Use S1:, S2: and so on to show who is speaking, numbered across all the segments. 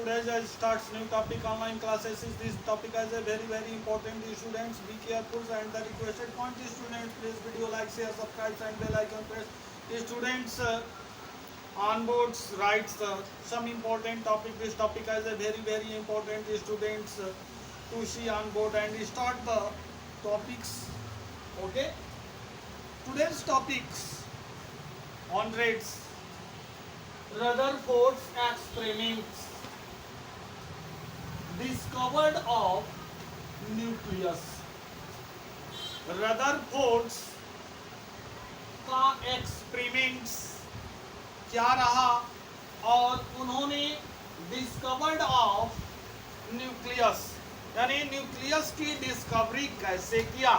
S1: today's I starts new topic online classes. Is this topic is a very important. The students be careful and the requested point. The students please video like, share, subscribe and bell icon press. The students on boards writes some important topic. This topic is a very important. The students to see on board and start the topics. Okay. Today's topics on rates. Rutherford's experiments discovered of nucleus. Rutherford's का experiments क्या रहा और उन्होंने discovered of nucleus यानी nucleus की discovery कैसे किया,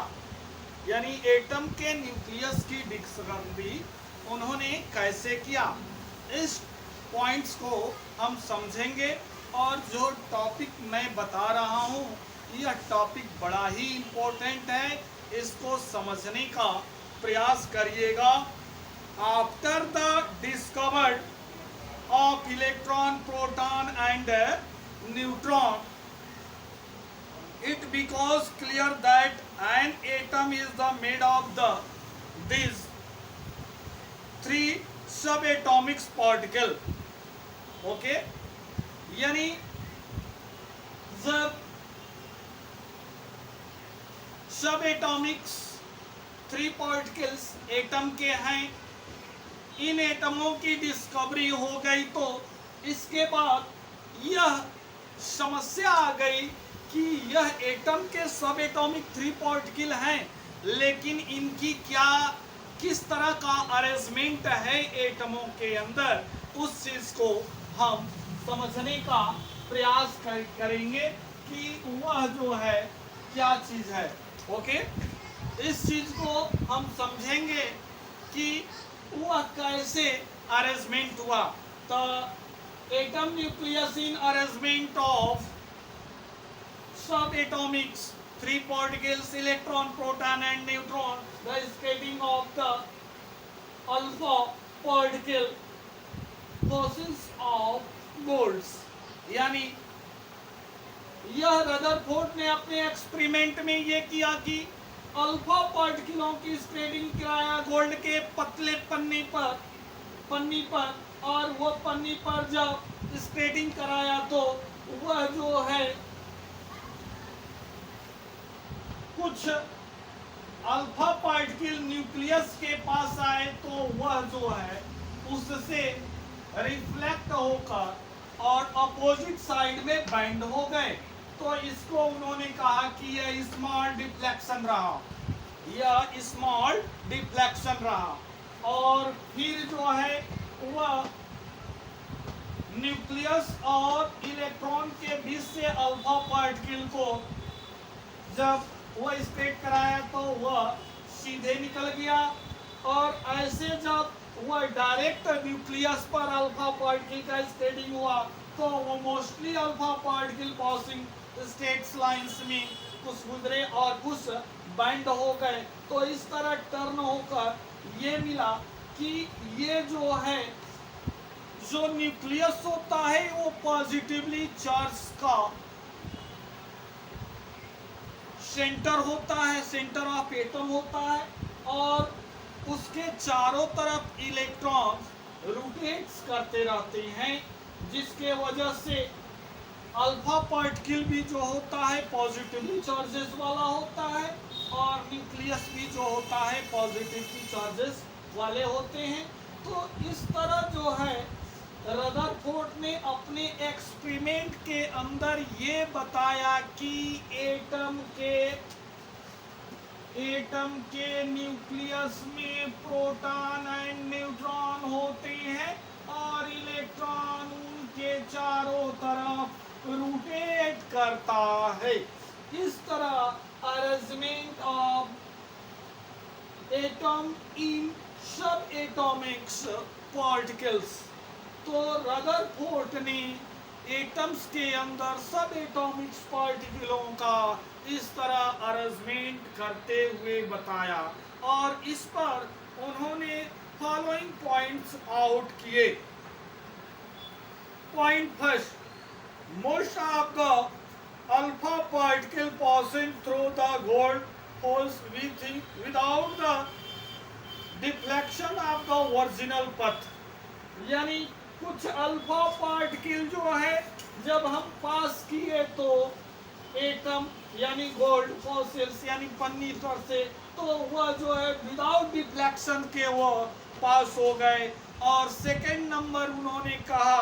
S1: यानी एटम के न्यूक्लियस की डिस्कवरी उन्होंने कैसे किया, इस पॉइंट्स को हम समझेंगे। और जो टॉपिक मैं बता रहा हूँ यह टॉपिक बड़ा ही इम्पोर्टेंट है, इसको समझने का प्रयास करिएगा। After the discovered of electron, proton and neutron, it becomes clear that an atom is the made of these three subatomic particle. Okay, यानी जब सब एटॉमिक्स थ्री पार्टिकल्स एटम के हैं, इन एटमों की डिस्कवरी हो गई तो इसके बाद यह समस्या आ गई कि यह एटम के सब एटॉमिक थ्री पार्टिकल हैं, लेकिन इनकी क्या किस तरह का अरेंजमेंट है एटमों के अंदर, उस चीज को हम समझने का प्रयास करेंगे कि वह जो है क्या चीज है। ओके, इस चीज को हम समझेंगे कि वह कैसे अरेंजमेंट हुआ। तो atom nucleus in arrangement of subatomics, three particles, electron, proton and neutron, the scattering of the alpha particle consists of moles। यानी यह रदरफोर्ड ने अपने एक्सपेरिमेंट में ये किया कि अल्फा पार्टिकलों की स्प्रेडिंग कराया गोल्ड के पतले पन्नी पर और वो पन्नी पर जब स्प्रेडिंग कराया तो वह जो है कुछ अल्फा पार्टिकल न्यूक्लियस के पास आए तो वह जो है उससे रिफ्लेक्ट होकर और अपोजिट साइड में बैंड हो गए। तो इसको उन्होंने कहा कि यह स्मॉल डिफ्लेक्शन रहा, यह स्मॉल डिफ्लेक्शन रहा। और फिर जो है वह न्यूक्लियस और इलेक्ट्रॉन के बीच से अल्फा पार्टिकल को जब वह स्प्रेड कराया तो वह सीधे निकल गया, और ऐसे जब वह डायरेक्ट न्यूक्लियस पर अल्फा पार्टिकल का स्प्रेडिंग हुआ तो वो mostly alpha particle passing states lines में कुछ गुजरे और कुछ बैंड हो गए। तो इस तरह टर्न होकर ये मिला कि ये जो है जो न्यूक्लियस होता है वो पॉजिटिवली चार्ज का सेंटर होता है, सेंटर ऑफ एटम होता है, और उसके चारों तरफ इलेक्ट्रॉन रोटेट्स करते रहते हैं, जिसके वजह से अल्फा पार्टिकल भी जो होता है पॉजिटिवली चार्जेस वाला होता है और न्यूक्लियस भी जो होता है पॉजिटिवली चार्जेस वाले होते हैं। तो इस तरह जो है रदरफोर्ड ने अपने एक्सपेरिमेंट के अंदर ये बताया कि एटम के न्यूक्लियस में प्रोटॉन एंड न्यूट्रॉन होते हैं और इलेक्ट्रॉन उनके चारों तरफ रोटेट करता है। इस तरह अरेंजमेंट ऑफ एटम इन सब एटॉमिक्स पार्टिकल्स, तो रदरफोर्ड ने एटम्स के अंदर सब एटॉमिक्स पार्टिकलों का इस तरह अरेंजमेंट करते हुए बताया, और इस पर उन्होंने फॉलोइंग पॉइंट्स आउट किए। Point first, most of the alpha particle passing through the gold holes without the deflection of the original path। यानी कुछ अल्फा पार्टिकल जो है जब हम पास किए तो एटम यानी गोल्ड फॉसिल्स यानी पन्नी पर से, तो वह जो है विदाउट डिफ्लेक्शन के वो पास हो गए। और सेकंड नंबर उन्होंने कहा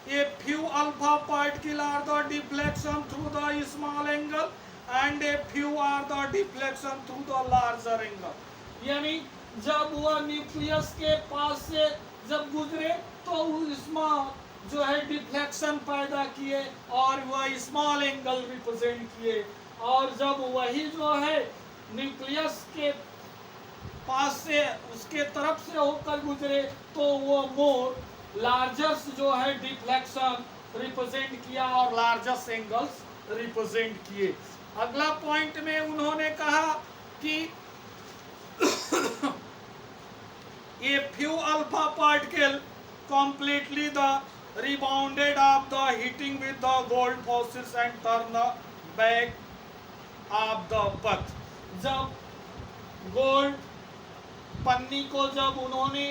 S1: a few alpha particle are the deflection through the small angle and a few are the deflection through the larger angle. यानी जब वह न्यूक्लियस के पास से जब गुजरे तो उसमें जो है डिफ्लेक्शन पैदा किए और वह स्मॉल एंगल रिप्रेजेंट किए। और जब वही जो है न्यूक्लियस के पास से उसके तरफ से होकर गुजरे तो वो मोर लार्जर्स जो है डिफ्लेक्शन रिप्रेजेंट किया और लार्जेस्ट एंगल्स रिप्रेजेंट किए। अगला पॉइंट में उन्होंने कहा कि a few alpha particle completely the rebounded of the hitting with the gold fossils and turn the back of the path। जब गोल्ड पन्नी को जब उन्होंने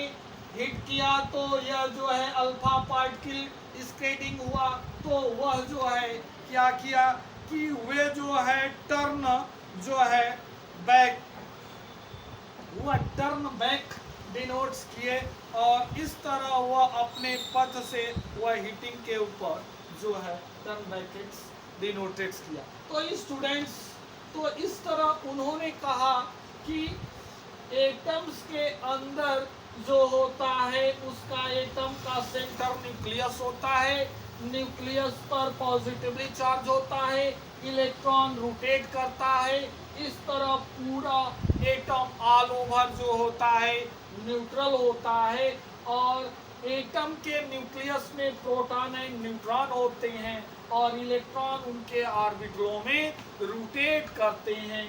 S1: हिट किया तो यह जो है अल्फा पार्टिकल स्केटिंग हुआ, तो वह जो है क्या किया कि वे जो है टर्न जो है बैक, वह टर्न बैक डिनोट्स किए और इस तरह वह अपने पथ से वह हिटिंग के ऊपर जो है टर्न बैक डिनोटेड किया। तो स्टूडेंट्स, तो इस तरह उन्होंने कहा कि एटम्स के अंदर जो होता है उसका एटम का सेंटर न्यूक्लियस होता है, न्यूक्लियस पर पॉजिटिवली चार्ज होता है, इलेक्ट्रॉन रोटेट करता है। इस तरह पूरा एटम ऑल ओवर जो होता है न्यूट्रल होता है और एटम के न्यूक्लियस में प्रोटॉन एंड न्यूट्रॉन होते हैं और इलेक्ट्रॉन उनके ऑर्बिटलों में रोटेट करते हैं।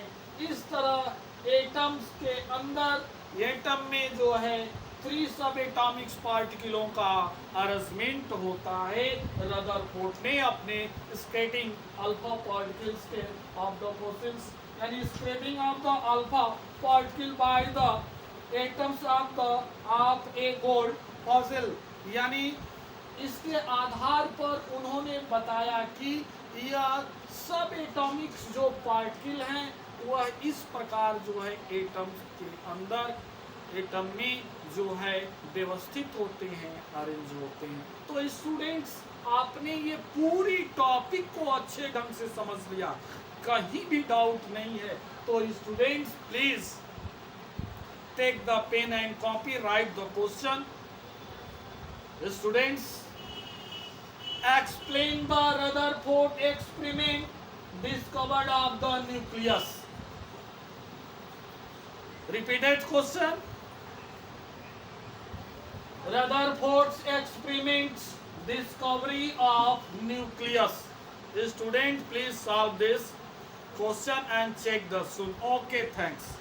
S1: इस तरह एटम्स के अंदर एटम में जो है 3 सब एटॉमिक्स पार्टिकलों का अरेंजमेंट होता है। रदरफोर्ड ने अपने स्केटिंग अल्फा पार्टिकल्स के ऑफ द फोसिल्स यानी spreading of the alpha particle by the atoms of A gold fossil, यानी इसके आधार पर उन्होंने बताया कि यह सब एटॉमिक्स जो पार्टिकल हैं वह इस प्रकार जो है एटम के अंदर एटम में जो है व्यवस्थित होते हैं, अरेंज होते हैं। तो स्टूडेंट्स, आपने ये पूरी टॉपिक को अच्छे ढंग से समझ लिया, कहीं भी डाउट नहीं है। तो students please take the pen and copy, write the question। Students, explain the Rutherford experiment discovered of the nucleus। Repeated question, Rutherford's experiment discovery of nucleus। Students, please solve this question and check the soon। Okay, thanks।